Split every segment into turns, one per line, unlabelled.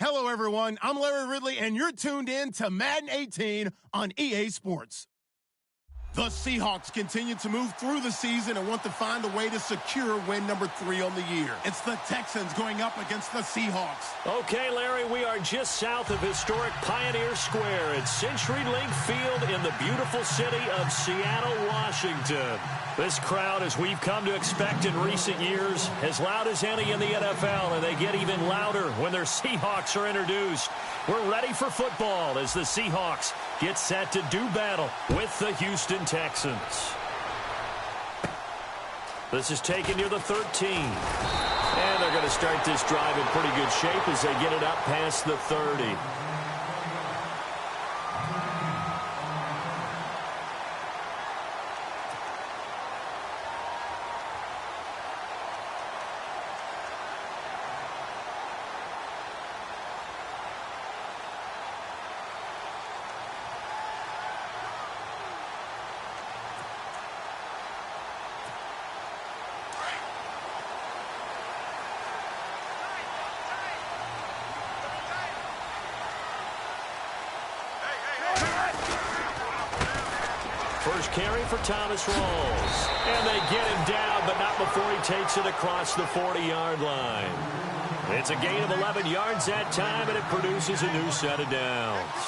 Hello, everyone. I'm Larry Ridley, and you're tuned in to Madden 18 on EA Sports. The Seahawks continue to move through the season and want to find a way to secure win number 3 on the year. It's the Texans going up against the Seahawks.
Okay, Larry, we are just south of historic Pioneer Square at CenturyLink Field in the beautiful city of Seattle, Washington. This crowd, as we've come to expect in recent years, as loud as any in the NFL, and they get even louder when their Seahawks are introduced. We're ready for football as the Seahawks get set to do battle with the Houston Texans. This is taken near the 13. And they're going to start this drive in pretty good shape as they get it up past the 30. First carry for Thomas Rawls. And they get him down, but not before he takes it across the 40-yard line. It's a gain of 11 yards that time, and it produces a new set of downs.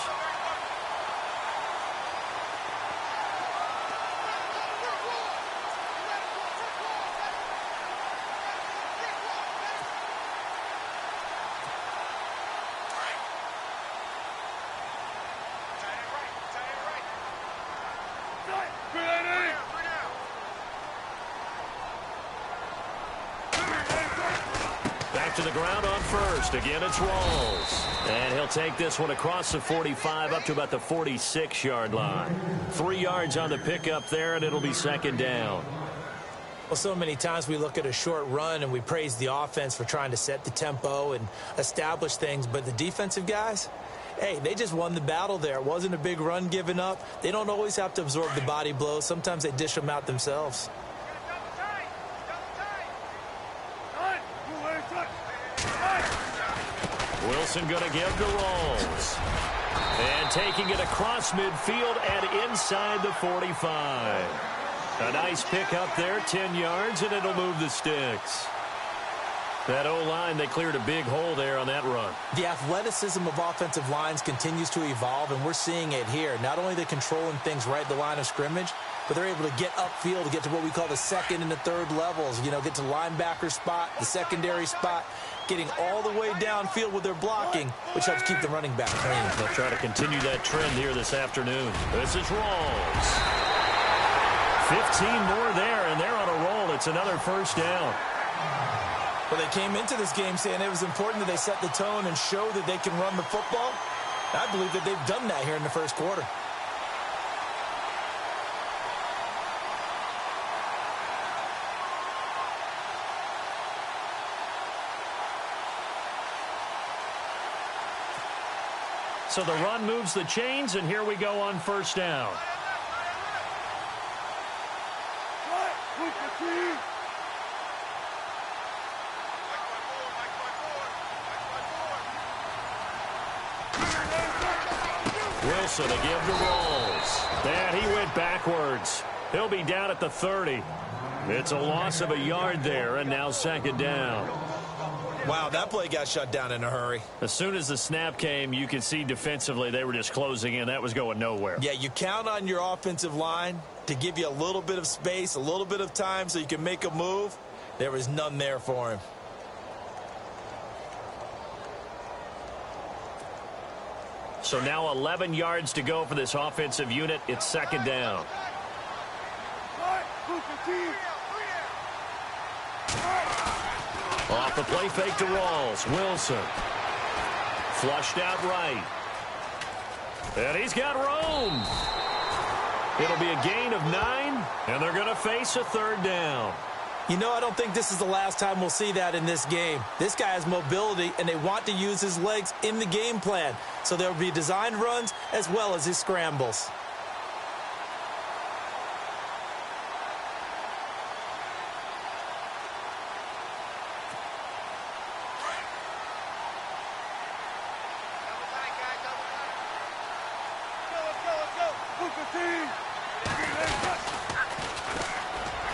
To the ground on first. Again, it's Rawls. And he'll take this one across the 45 up to about the 46-yard line. 3 yards on the pickup there, and it'll be second down.
Well, so many times we look at a short run and we praise the offense for trying to set the tempo and establish things, but the defensive guys, hey, they just won the battle there. It wasn't a big run given up. They don't always have to absorb the body blows. Sometimes they dish them out themselves.
Wilson going to give to Rawls. And taking it across midfield and inside the 45. A nice pickup there, 10 yards, and it'll move the sticks. That O-line, they cleared a big hole there on that run.
The athleticism of offensive lines continues to evolve, and we're seeing it here. Not only are they controlling things right at the line of scrimmage, but they're able to get upfield to get to what we call the second and the third levels. You know, get to linebacker spot, the secondary spot, getting all the way downfield with their blocking, which helps keep the running back clean.
They'll try to continue that trend here this afternoon. This is Rawls. 15 more there, and they're on a roll. It's another first down.
Well, they came into this game saying it was important that they set the tone and show that they can run the football. I believe that they've done that here in the first quarter.
So the run moves the chains, and here we go on first down. Wilson to give to Rawls. And he went backwards. He'll be down at the 30. It's a loss of a yard there, and now second down.
Wow, that play got shut down in a hurry.
As soon as the snap came, you could see defensively they were just closing in. That was going nowhere.
Yeah, you count on your offensive line to give you a little bit of space, a little bit of time so you can make a move. There was none there for him.
So now 11 yards to go for this offensive unit. It's second down. Off the play fake to Rawls. Wilson. Flushed out right. And he's got room. It'll be a gain of 9, and they're going to face a third down.
You know, I don't think this is the last time we'll see that in this game. This guy has mobility, and they want to use his legs in the game plan. So there will be designed runs as well as his scrambles.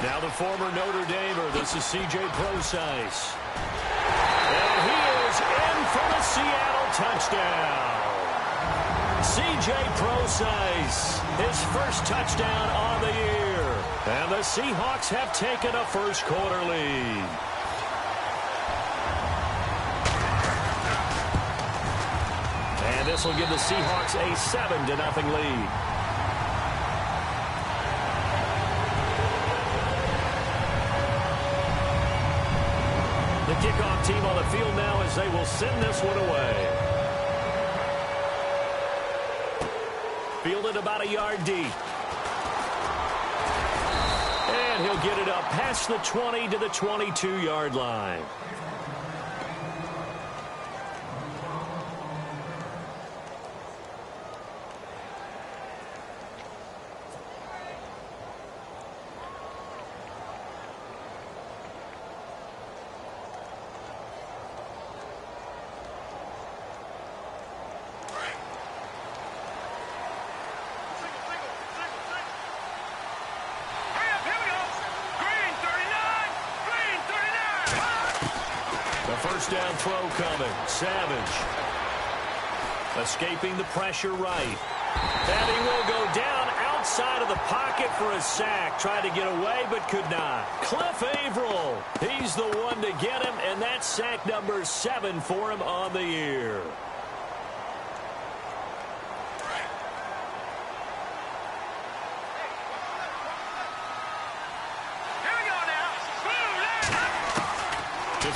Now the former Notre Damer, this is C.J. Prosise. And he is in for the Seattle touchdown. C.J. Prosise, his first touchdown on the year. And the Seahawks have taken a first-quarter lead. And this will give the Seahawks a 7-0 lead. The kickoff team on the field now as they will send this one away. Fielded about a yard deep. And he'll get it up past the 20 to the 22-yard line. First down throw coming. Savage. Escaping the pressure right. And he will go down outside of the pocket for a sack. Tried to get away but could not. Cliff Averill. He's the one to get him, and that's sack number 7 for him on the year.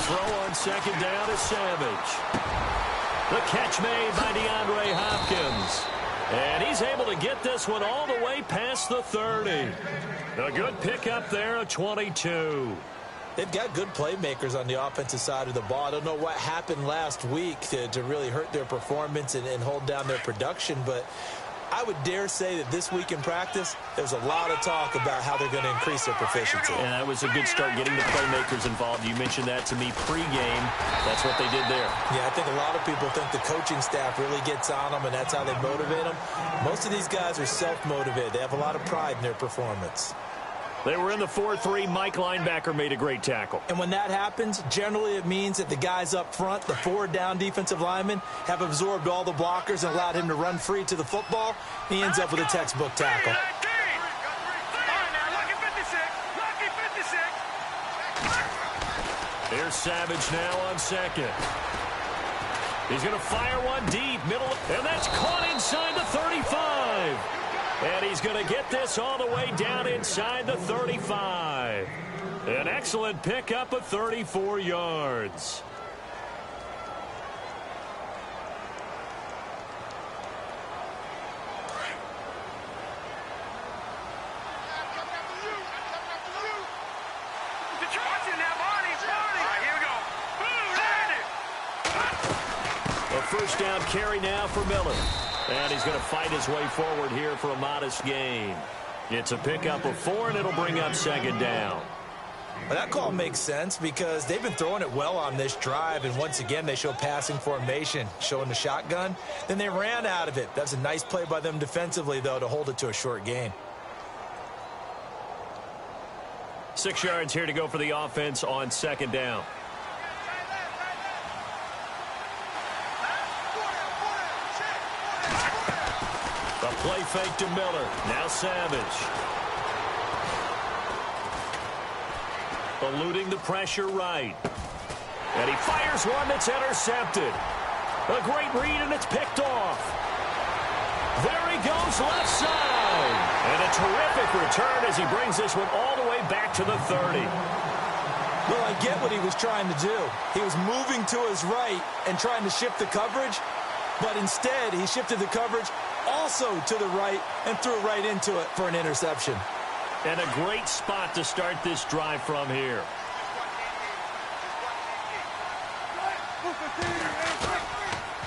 Throw on second down is Savage. The catch made by DeAndre Hopkins. And he's able to get this one all the way past the 30. A good pickup there, a 22.
They've got good playmakers on the offensive side of the ball. I don't know what happened last week to really hurt their performance and hold down their production, but I would dare say that this week in practice, there's a lot of talk about how they're going to increase their proficiency.
And that was a good start getting the playmakers involved. You mentioned that to me pregame. That's what they did there.
Yeah, I think a lot of people think the coaching staff really gets on them, and that's how they motivate them. Most of these guys are self-motivated. They have a lot of pride in their performance.
They were in the 4-3. Mike linebacker made a great tackle.
And when that happens, generally it means that the guys up front, the 4 down defensive linemen, have absorbed all the blockers and allowed him to run free to the football. He ends up with a textbook tackle.
Here's Savage now on second. He's going to fire one deep, middle, and that's caught inside the 35. And he's going to get this all the way down inside the 35. An excellent pickup of 34 yards. A first down carry now for Miller. And he's going to fight his way forward here for a modest gain. It's a pickup of 4, and it'll bring up second down.
Well, that call makes sense because they've been throwing it well on this drive, and once again they show passing formation, showing the shotgun. Then they ran out of it. That's a nice play by them defensively, though, to hold it to a short gain.
6 yards here to go for the offense on second down. The play fake to Miller. Now Savage. Eluding the pressure right. And he fires one that's intercepted. A great read, and it's picked off. There he goes left side. And a terrific return as he brings this one all the way back to the 30.
Well, I get what he was trying to do. He was moving to his right and trying to shift the coverage, but instead he shifted the coverage also to the right and threw right into it for an interception.
And a great spot to start this drive from here.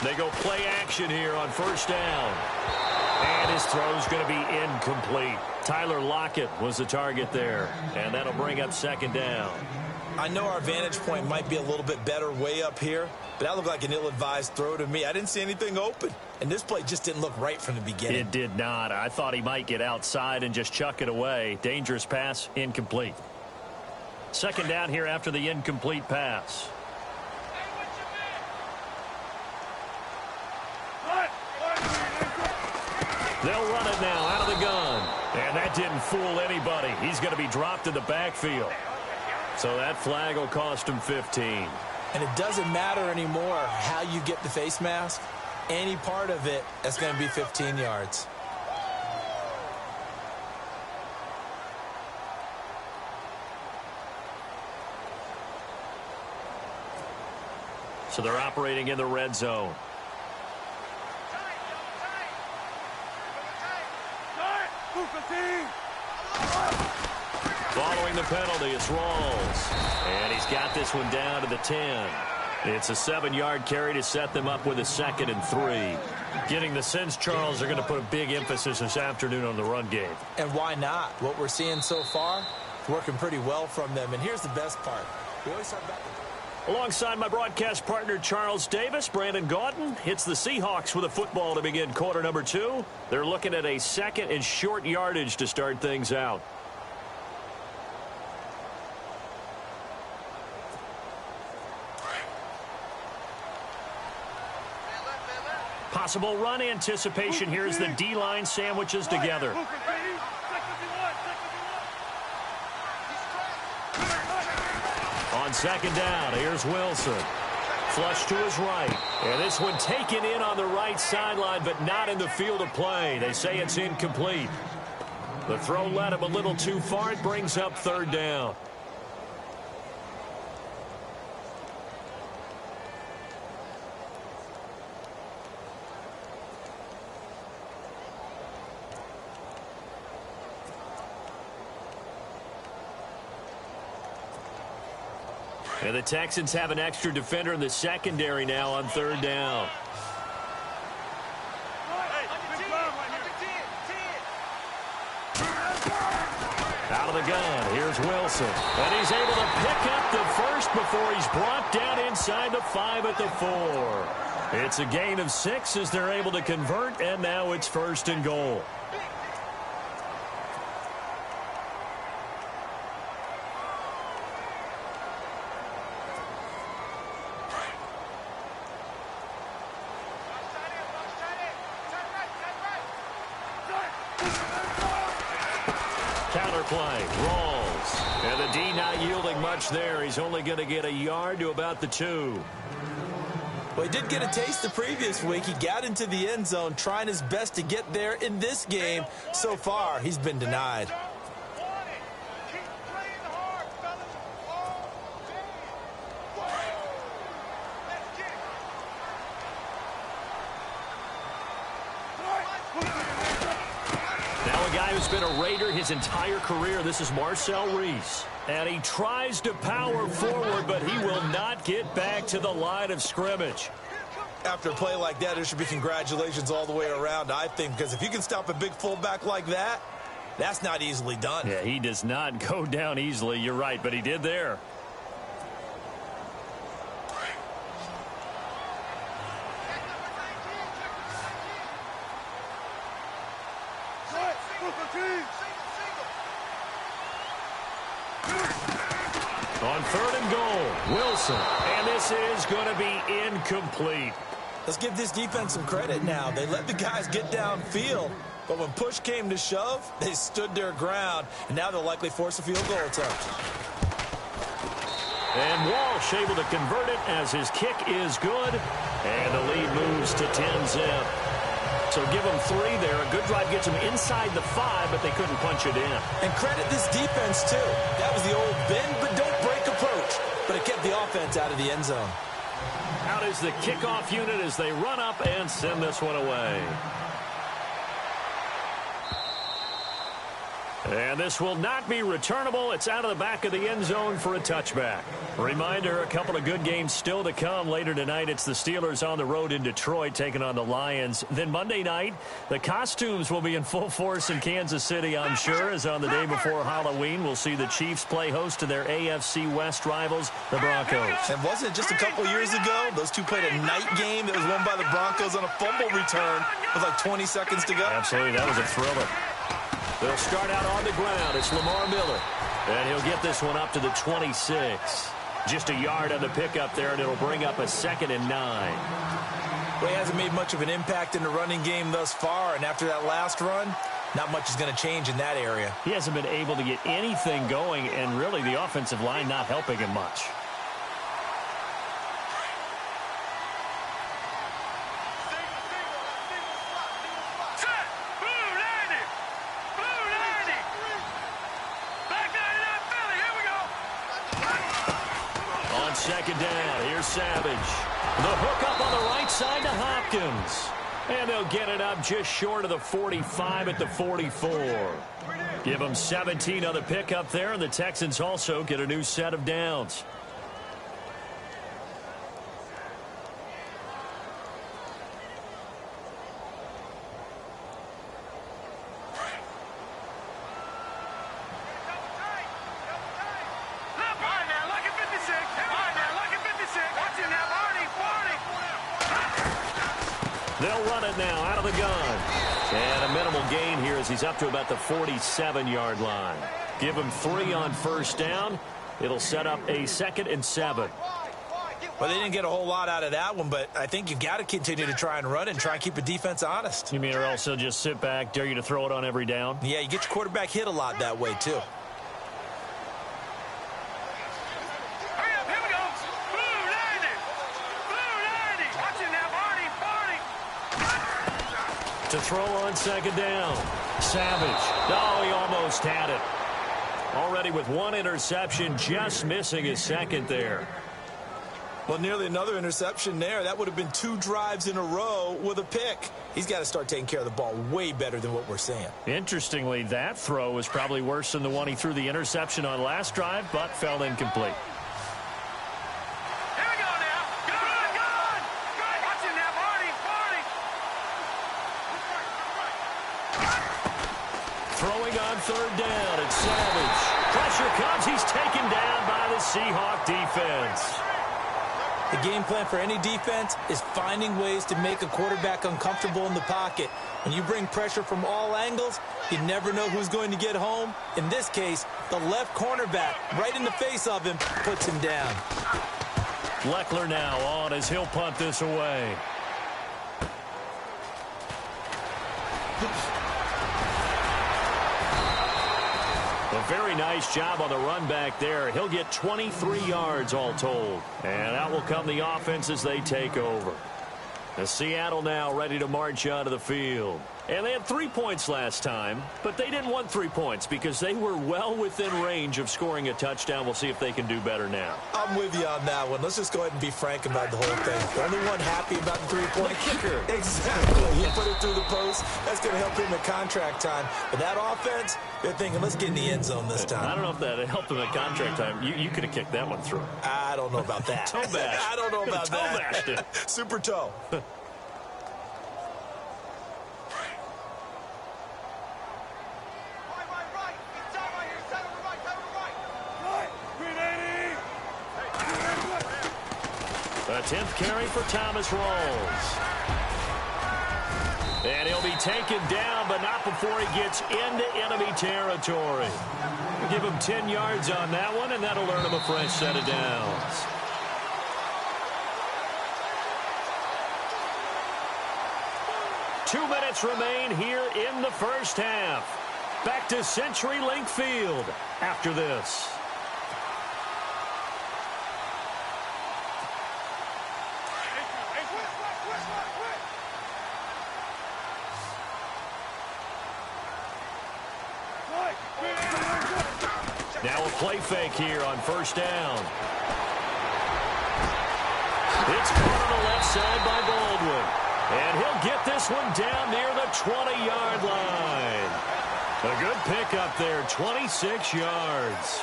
They go play action here on first down. And his throw's going to be incomplete. Tyler Lockett was the target there. And that'll bring up second down.
I know our vantage point might be a little bit better way up here, but that looked like an ill-advised throw to me. I didn't see anything open, and this play just didn't look right from the beginning.
It did not. I thought he might get outside and just chuck it away. Dangerous pass, incomplete. Second down here after the incomplete pass. They'll run it now out of the gun. And that didn't fool anybody. He's going to be dropped in the backfield. So that flag will cost him 15.
And it doesn't matter anymore how you get the face mask. Any part of it, that's going to be 15 yards.
So they're operating in the red zone. Following the penalty, it's Rawls. And he's got this one down to the 10. It's a 7-yard carry to set them up with a 2nd and 3. Getting the sense, Charles, they're going to put a big emphasis this afternoon on the run game.
And why not? What we're seeing so far, working pretty well from them. And here's the best part. We always talk about
Alongside my broadcast partner, Charles Davis, Brandon Gaudin hits the Seahawks with a football to begin quarter number 2. They're looking at a 2nd and short yardage to start things out. Possible run anticipation. Here's the D-line sandwiches together. On second down, here's Wilson. Flush to his right. And this one taken in on the right sideline, but not in the field of play. They say it's incomplete. The throw led him a little too far. It brings up 3rd down. And the Texans have an extra defender in the secondary now on 3rd down. Out of the gun, here's Wilson. And he's able to pick up the first before he's brought down inside the 5 at the 4. It's a gain of 6 as they're able to convert, and now it's 1st and goal. Counterplay, Rawls. And the D not yielding much there. He's only going to get a yard to about the 2.
Well, he did get a taste the previous week. He got into the end zone trying his best to get there in this game. So far, he's been denied.
Who's been a Raider his entire career. This is Marcel Reese. And he tries to power forward, but he will not get back to the line of scrimmage.
After a play like that, there should be congratulations all the way around, I think, because if you can stop a big fullback like that, that's not easily done.
Yeah, he does not go down easily. You're right, but he did there. On 3rd and goal, Wilson. And this is going to be incomplete.
Let's give this defense some credit now. They let the guys get downfield, but when push came to shove, they stood their ground, and now they'll likely force a field goal attempt.
And Walsh able to convert it as his kick is good. And the lead moves to 10-zip. So give them 3 there. A good drive gets them inside the 5, but they couldn't punch it in.
And credit this defense, too. That was the old bend but don't break approach. But it kept the offense out of the end zone.
Out is the kickoff unit as they run up and send this one away. And this will not be returnable. It's out of the back of the end zone for a touchback. Reminder, a couple of good games still to come. Later tonight, it's the Steelers on the road in Detroit taking on the Lions. Then Monday night, the costumes will be in full force in Kansas City, I'm sure, as on the day before Halloween, we'll see the Chiefs play host to their AFC West rivals, the Broncos.
And wasn't it just a couple years ago, those two played a night game that was won by the Broncos on a fumble return with like 20 seconds to go?
Absolutely, that was a thriller. They'll start out on the ground. It's Lamar Miller. And he'll get this one up to the 26. Just a yard on the pickup there, and it'll bring up a 2nd and 9.
Well, he hasn't made much of an impact in the running game thus far, and after that last run, not much is going to change in that area.
He hasn't been able to get anything going, and really the offensive line not helping him much. Second down. Here's Savage. The hook up on the right side to Hopkins. And they'll get it up just short of the 45 at the 44. Give them 17 on the pickup there, and the Texans also get a new set of downs. They'll run it now out of the gun. And a minimal gain here as he's up to about the 47-yard line. Give him 3 on first down. It'll set up a 2nd and 7.
Well, they didn't get a whole lot out of that one, but I think you've got to continue to try and run and try and keep the defense honest.
You mean or else they'll just sit back, dare you to throw it on every down?
Yeah, you get your quarterback hit a lot that way, too.
To throw on second down. Savage. Oh, he almost had it. Already with 1 interception, just missing his 2nd there.
Well, nearly another interception there. That would have been 2 drives in a row with a pick. He's got to start taking care of the ball way better than what we're seeing. Interestingly,
that throw was probably worse than the one he threw the interception on last drive, but fell incomplete. Throwing on third down, it's Savage. Pressure comes, he's taken down by the Seahawk defense.
The game plan for any defense is finding ways to make a quarterback uncomfortable in the pocket. When you bring pressure from all angles, you never know who's going to get home. In this case, the left cornerback, right in the face of him, puts him down.
Leckler now on as he'll punt this away. A very nice job on the run back there. He'll get 23 yards all told. And out will come the offense as they take over. The Seattle now ready to march out of the field. And they had 3 points last time, but they didn't want 3 points because they were well within range of scoring a touchdown. We'll see if they can do better now.
I'm with you on that one. Let's just go ahead and be frank about the whole thing. The only one happy about the 3-point
kicker.
Exactly. He put it through the post. That's going to help him at contract time. But that offense, they're thinking, let's get in the end zone this time.
I don't know if that helped him at contract time. You could have kicked that one through.
I don't know about that.
Toe bash.
I don't know about
toe
that.
Bashed it.
Super toe.
A 10th carry for Thomas Rawls. And he'll be taken down, but not before he gets into enemy territory. We'll give him 10 yards on that one, and that'll earn him a fresh set of downs. Two minutes remain here in the first half. Back to CenturyLink Field after this. Now a play fake here on first down. It's caught on the left side by Baldwin. And he'll get this one down near the 20-yard line. A good pickup there, 26 yards.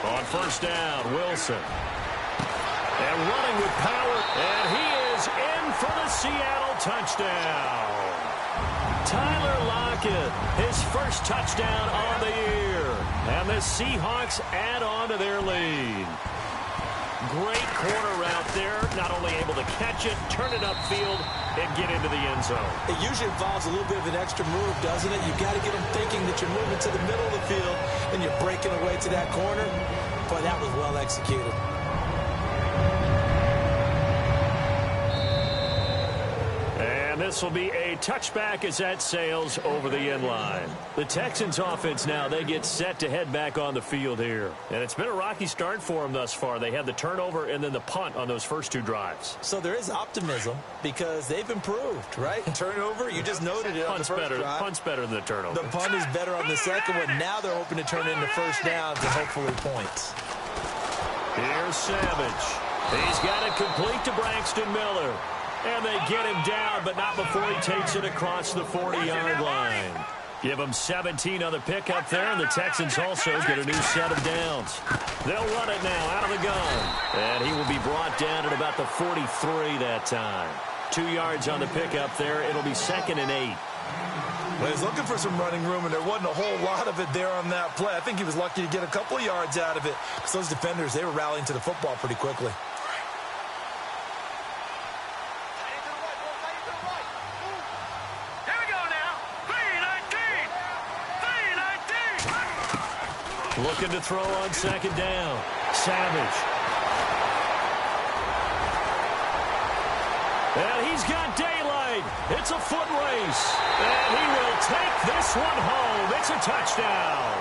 On first down, Wilson. And running with power, and he is in for the Seattle touchdown. Tyler Lockett, his first touchdown on the year. And the Seahawks add on to their lead. Great corner route there. Not only able to catch it, turn it upfield, and get into the end zone.
It usually involves a little bit of an extra move, doesn't it? You've got to get them thinking that you're moving to the middle of the field, and you're breaking away to that corner. Boy, that was well executed.
And this will be a touchback as that sails over the end line. The Texans offense now, they get set to head back on the field here. And it's been a rocky start for them thus far. They had the turnover and then the punt on those first two drives.
So there is optimism because they've improved, right? Turnover, you just noted it on the first drive.
Punt's better than the turnover.
The punt is better on the second one. Now they're hoping to turn it into first downs and hopefully points.
Here's Savage. He's got it complete to Braxton Miller. And they get him down, but not before he takes it across the 40-yard line. Give him 17 on the pickup there, and the Texans also get a new set of downs. They'll run it now out of the gun. And he will be brought down at about the 43 that time. 2 yards on the pickup there. It'll be 2nd and 8.
Well, he's looking for some running room, and there wasn't a whole lot of it there on that play. I think he was lucky to get a couple of yards out of it because those defenders, they were rallying to the football pretty quickly.
Looking to throw on 2nd down. Savage. And he's got daylight. It's a foot race. And he will take this one home. It's a touchdown.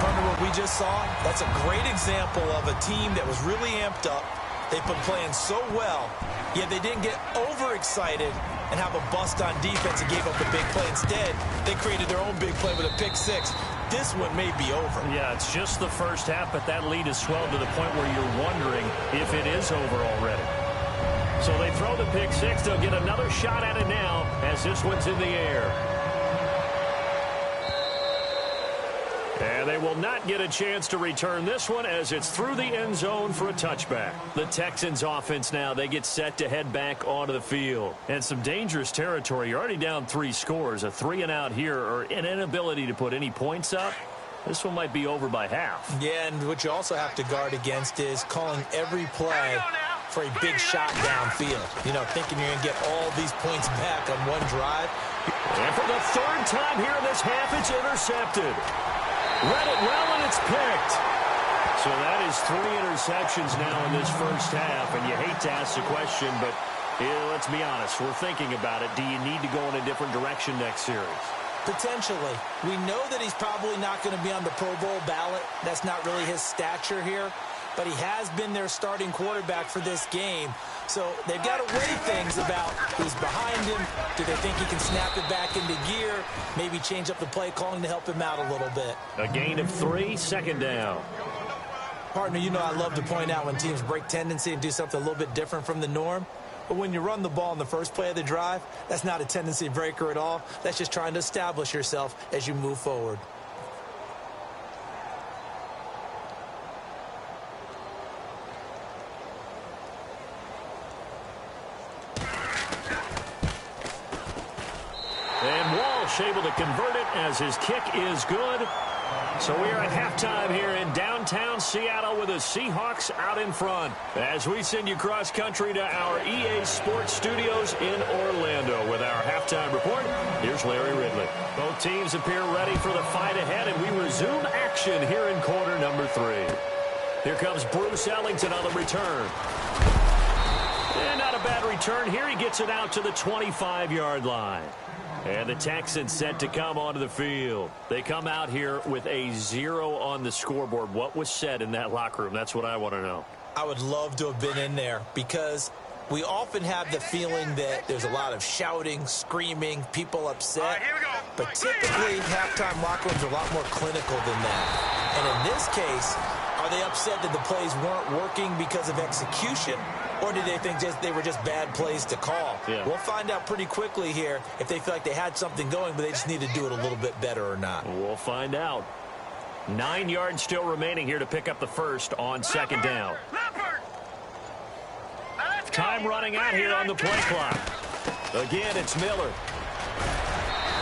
Partner, what we just saw, that's a great example of a team that was really amped up. They've been playing so well, yet they didn't get overexcited and have a bust on defense and gave up the big play. Instead, they created their own big play with a pick six. This one may be over.
Yeah, it's just the first half, but that lead has swelled to the point where you're wondering if it is over already. So they throw the pick six. They'll get another shot at it now as this one's in the air. And they will not get a chance to return this one as it's through the end zone for a touchback. The Texans offense now, they get set to head back onto the field. And some dangerous territory. You're already down 3 scores. A 3-and-out here or an inability to put any points up. This one might be over by half.
Yeah, and what you also have to guard against is calling every play for a big shot downfield. You know, thinking you're going to get all these points back on one drive.
And for the 3rd time here in this half, it's intercepted. Read it well, and it's picked. So that is 3 interceptions now in this first half, and you hate to ask the question, but let's be honest. We're thinking about it. Do you need to go in a different direction next series?
Potentially. We know that he's probably not going to be on the Pro Bowl ballot. That's not really his stature here. But he has been their starting quarterback for this game. So they've got to weigh things about who's behind him. Do they think he can snap it back into gear? Maybe change up the play calling to help him out a little bit.
A gain of 3, 2nd down.
Partner, you know I love to point out when teams break tendency and do something a little bit different from the norm. But when you run the ball in the first play of the drive, that's not a tendency breaker at all. That's just trying to establish yourself as you move forward.
And Walsh able to convert it as his kick is good. So we are at halftime here in downtown Seattle with the Seahawks out in front. As we send you cross-country to our EA Sports Studios in Orlando with our halftime report, here's Larry Ridley. Both teams appear ready for the fight ahead, and we resume action here in quarter number 3. Here comes Bruce Ellington on the return. And not a bad return here. He gets it out to the 25-yard line. And the Texans set to come onto the field. They come out here with a 0 on the scoreboard. What was said in that locker room? That's what I want to know.
I would love to have been in there because we often have the feeling that there's a lot of shouting, screaming, people upset. But typically, halftime locker rooms are a lot more clinical than that. And in this case, are they upset that the plays weren't working because of execution? Or did they think they were just bad plays to call?
Yeah.
We'll find out pretty quickly here if they feel like they had something going, but they just need to do it a little bit better or not.
We'll find out. 9 yards still remaining here to pick up the first on second down. Time running out here on the play clock. Again, it's Miller.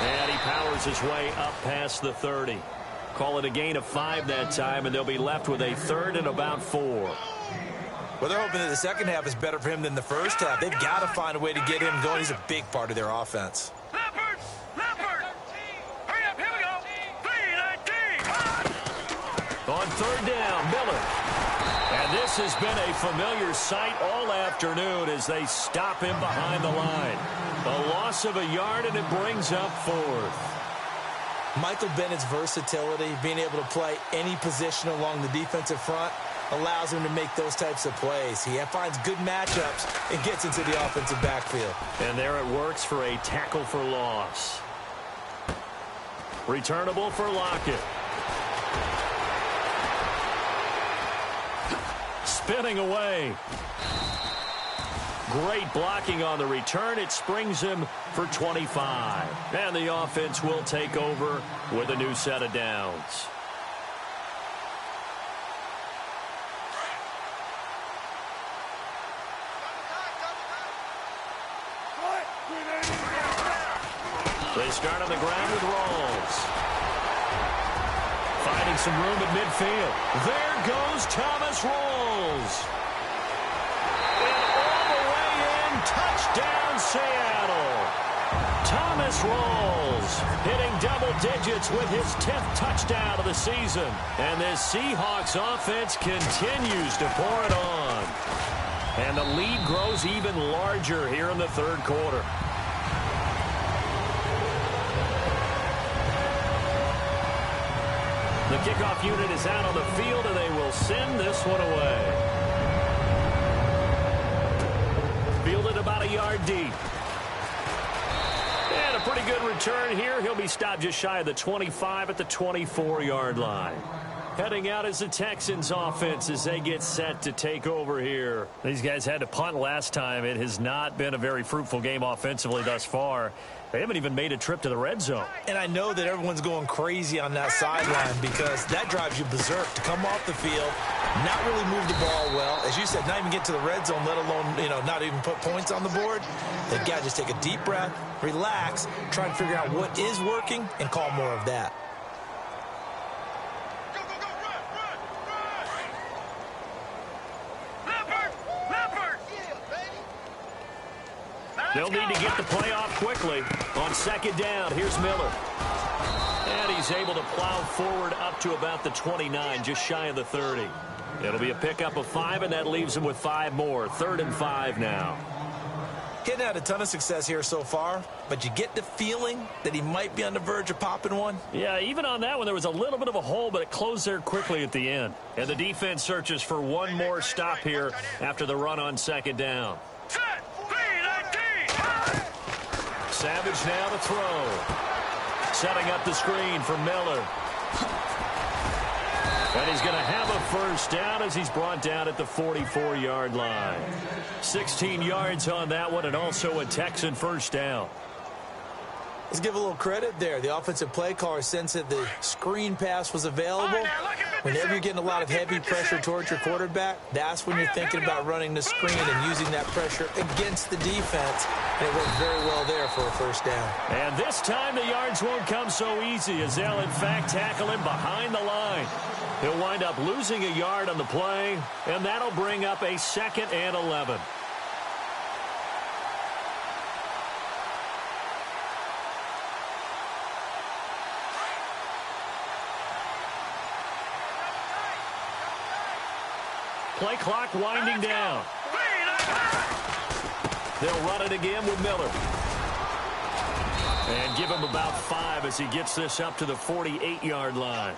And he powers his way up past the 30. Call it a gain of 5 that time, and they'll be left with a 3rd and about 4.
Well, they're hoping that the second half is better for him than the first half. They've got to find a way to get him going. He's a big part of their offense.
On third down, Miller. And this has been a familiar sight all afternoon as they stop him behind the line. A loss of a yard, and it brings up 4th.
Michael Bennett's versatility, being able to play any position along the defensive front, allows him to make those types of plays. He finds good matchups and gets into the offensive backfield.
And there it works for a tackle for loss. Returnable for Lockett. Spinning away. Great blocking on the return. It springs him for 25. And the offense will take over with a new set of downs. They start on the ground with Rawls. Finding some room at midfield. There goes Thomas Rawls. And all the way in, touchdown Seattle. Thomas Rawls hitting double digits with his 10th touchdown of the season. And this Seahawks offense continues to pour it on. And the lead grows even larger here in the third quarter. The kickoff unit is out on the field, and they will send this one away. Fielded about a yard deep. And a pretty good return here. He'll be stopped just shy of the 25 at the 24-yard line. Heading out is the Texans offense as they get set to take over here. These guys had to punt last time. It has not been a very fruitful game offensively thus far. They haven't even made a trip to the red zone.
And I know that everyone's going crazy on that sideline because that drives you berserk to come off the field, not really move the ball well. As you said, not even get to the red zone, let alone, not even put points on the board. They've got to just take a deep breath, relax, try and figure out what is working, and call more of that.
They'll need to get the play off quickly. On second down, here's Miller. And he's able to plow forward up to about the 29, just shy of the 30. It'll be a pickup of 5, and that leaves him with 5 more. 3rd and 5 now.
He had a ton of success here so far, but you get the feeling that he might be on the verge of popping one.
Yeah, even on that one, there was a little bit of a hole, but it closed there quickly at the end. And the defense searches for one more stop here after the run on second down. Savage now to throw. Setting up the screen for Miller. And he's going to have a first down as he's brought down at the 44-yard line. 16 yards on that one, and also a Texan first down.
Let's give a little credit there. The offensive play caller sensed that the screen pass was available. Whenever you're getting a lot of heavy pressure towards your quarterback, that's when you're thinking about running the screen and using that pressure against the defense. And it worked very well there for a first down.
And this time the yards won't come so easy as they'll, in fact, tackle him behind the line. He'll wind up losing a yard on the play, and that'll bring up a 2nd and 11. Play clock winding down. They'll run it again with Miller. And give him about 5 as he gets this up to the 48-yard line.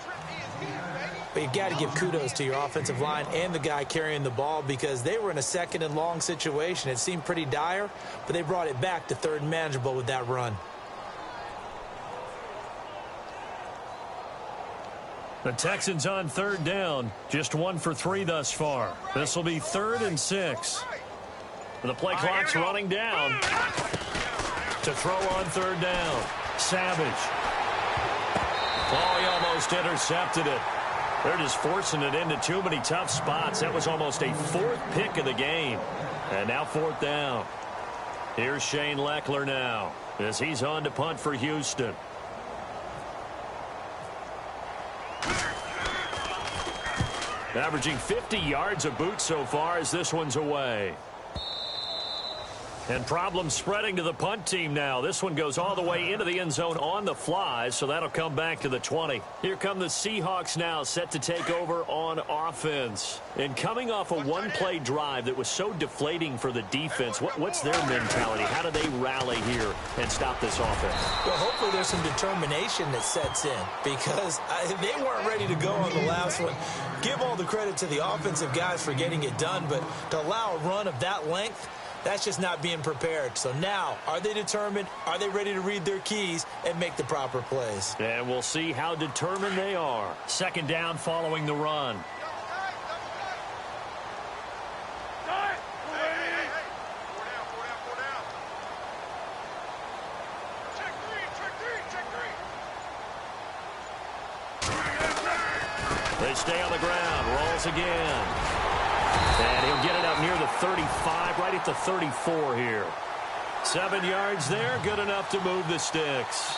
But you got to give kudos to your offensive line and the guy carrying the ball because they were in a second and long situation. It seemed pretty dire, but they brought it back to third and manageable with that run.
The Texans on third down, just 1 for 3 thus far. This will be 3rd and 6. The play clock's running down. To throw on third down, Savage. Oh, he almost intercepted it. They're just forcing it into too many tough spots. That was almost a 4th pick of the game. And now 4th down. Here's Shane Leckler now as he's on to punt for Houston. Averaging 50 yards a boot so far as this one's away. And problems spreading to the punt team now. This one goes all the way into the end zone on the fly, so that'll come back to the 20. Here come the Seahawks now, set to take over on offense. And coming off a one-play drive that was so deflating for the defense, what's their mentality? How do they rally here and stop this offense?
Well, hopefully there's some determination that sets in because they weren't ready to go on the last one. Give all the credit to the offensive guys for getting it done, but to allow a run of that length, that's just not being prepared. So now, are they determined? Are they ready to read their keys and make the proper plays?
And we'll see how determined they are. 2nd down following the run. They stay on the ground. Rolls again. And he'll get it up near the 35, right at the 34 here. 7 yards there, good enough to move the sticks.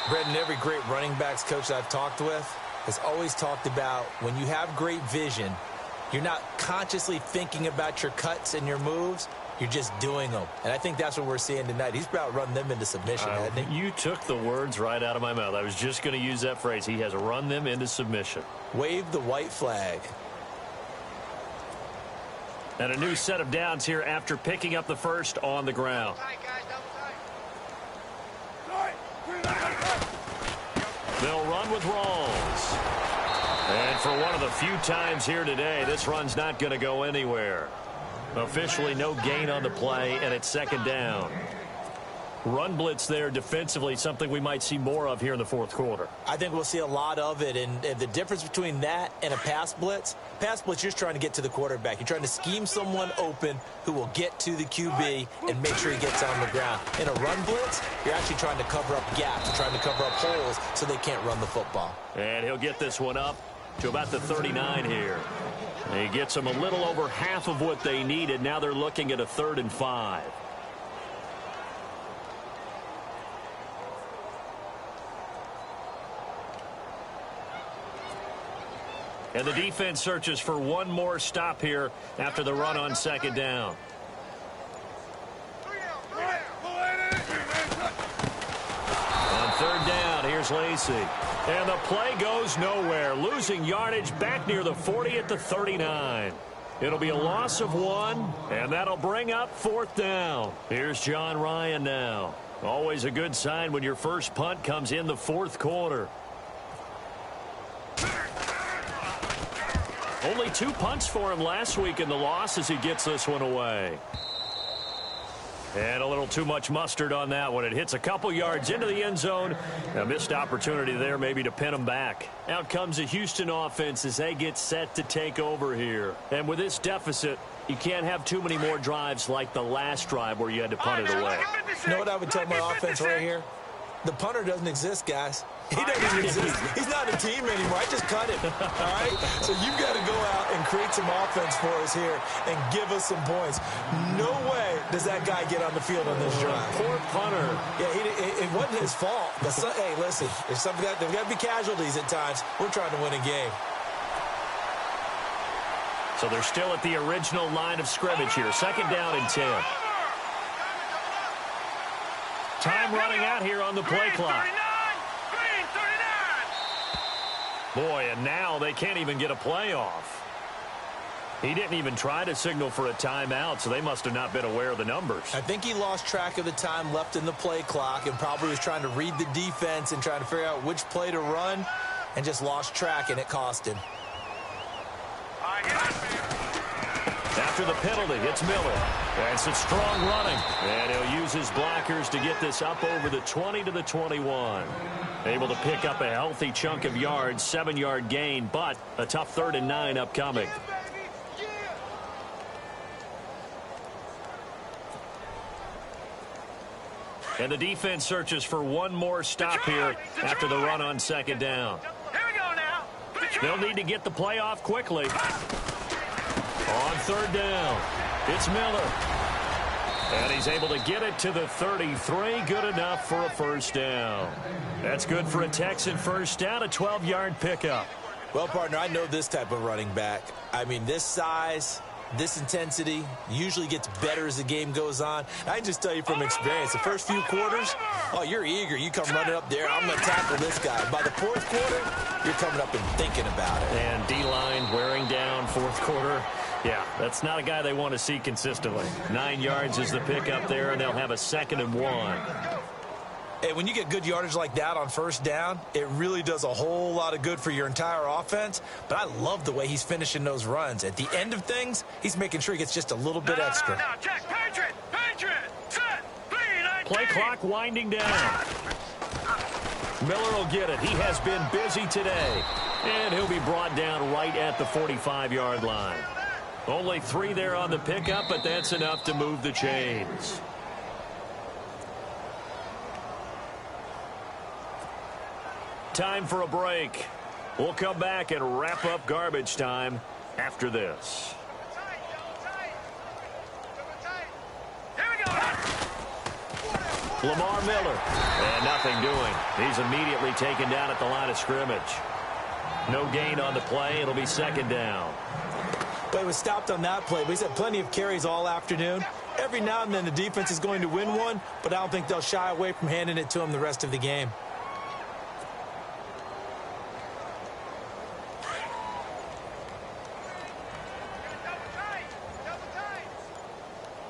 Brendan, every great running backs coach I've talked with has always talked about when you have great vision, you're not consciously thinking about your cuts and your moves. You're just doing them. And I think that's what we're seeing tonight. He's about run them into submission, hasn't he?
You took the words right out of my mouth. I was just going to use that phrase. He has run them into submission.
Wave the white flag.
And a new set of downs here after picking up the first on the ground. They'll run with Rawls. And for one of the few times here today, this run's not going to go anywhere. Officially no gain on the play, and it's 2nd down. Run blitz there defensively, something we might see more of here in the 4th quarter.
I think we'll see a lot of it, and the difference between that and a pass blitz, you're just trying to get to the quarterback. You're trying to scheme someone open who will get to the QB and make sure he gets on the ground. In a run blitz, you're actually trying to cover up gaps. You're trying to cover up holes so they can't run the football.
And he'll get this one up to about the 39 here. He gets them a little over half of what they needed. Now they're looking at a 3rd and 5. And the defense searches for one more stop here after the run on 2nd down. On 3rd down, here's Lacy. And the play goes nowhere. Losing yardage back near the 40 at the 39. It'll be a loss of 1, and that'll bring up 4th down. Here's John Ryan now. Always a good sign when your first punt comes in the 4th quarter. Only 2 punts for him last week in the loss as he gets this one away. And a little too much mustard on that one. It hits a couple yards into the end zone. A missed opportunity there maybe to pin him back. Out comes the Houston offense as they get set to take over here. And with this deficit, you can't have too many more drives like the last drive where you had to punt it away.
You know what I would tell my offense right here? The punter doesn't exist, guys. He doesn't exist. He's not a team anymore. I just cut him. All right? So you've got to go out and create some offense for us here and give us some points. No way does that guy get on the field on this drive.
Poor punter.
Yeah, it wasn't his fault. But hey, listen, there's got to be casualties at times. We're trying to win a game.
So they're still at the original line of scrimmage here. 2nd down and 10. Time running out here on the play clock. Boy, and now they can't even get a play off. He didn't even try to signal for a timeout, so they must have not been aware of the numbers.
I think he lost track of the time left in the play clock and probably was trying to read the defense and trying to figure out which play to run and just lost track, and it cost him.
After the penalty, it's Miller. And some strong running. And he'll use his blockers to get this up over the 20 to the 21. Able to pick up a healthy chunk of yards, 7-yard gain, but a tough 3rd and 9 upcoming. And the defense searches for one more stop here after the run on 2nd down.
Here we go now.
They'll need to get the play off quickly. On 3rd down, it's Miller. And he's able to get it to the 33. Good enough for a 1st down. That's good for a Texan 1st down, a 12-yard pickup.
Well, partner, I know this type of running back. I mean, this size, this intensity usually gets better as the game goes on. I can just tell you from experience, the first few quarters, oh, you're eager. You come running up there, I'm going to tackle this guy. By the 4th quarter, you're coming up and thinking about it.
And D-line wearing down 4th quarter. Yeah, that's not a guy they want to see consistently. 9 yards is the pickup there, and they'll have a 2nd and 1.
Hey, when you get good yardage like that on 1st down, it really does a whole lot of good for your entire offense. But I love the way he's finishing those runs. At the end of things, he's making sure he gets just a little bit extra.
Now, check. Patriot. Set. 3-19.
Play clock winding down. Miller will get it. He has been busy today. And he'll be brought down right at the 45-yard line. Only 3 there on the pickup, but that's enough to move the chains. Time for a break. We'll come back and wrap up garbage time after this.
Here we go.
Lamar Miller. And nothing doing. He's immediately taken down at the line of scrimmage. No gain on the play. It'll be 2nd down.
But he was stopped on that play, but he's had plenty of carries all afternoon. Every now and then the defense is going to win one, but I don't think they'll shy away from handing it to him the rest of the game.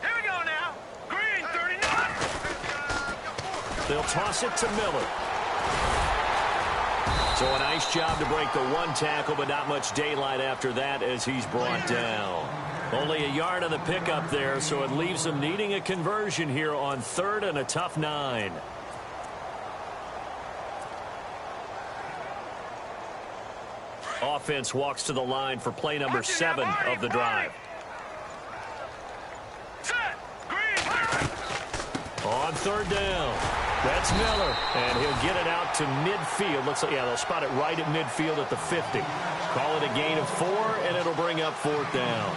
Here we go now. Green 39.
They'll toss it to Miller. So a nice job to break the 1 tackle, but not much daylight after that as he's brought down. Only a yard on the pickup there, so it leaves them needing a conversion here on 3rd and a tough 9. Offense walks to the line for play number 7 of the drive.
Set. Green.
On 3rd down, that's Miller, and he'll get it out to midfield. Looks like, yeah, they'll spot it right at midfield at the 50. Call it a gain of 4, and it'll bring up 4th down.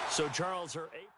So Charles, her 8.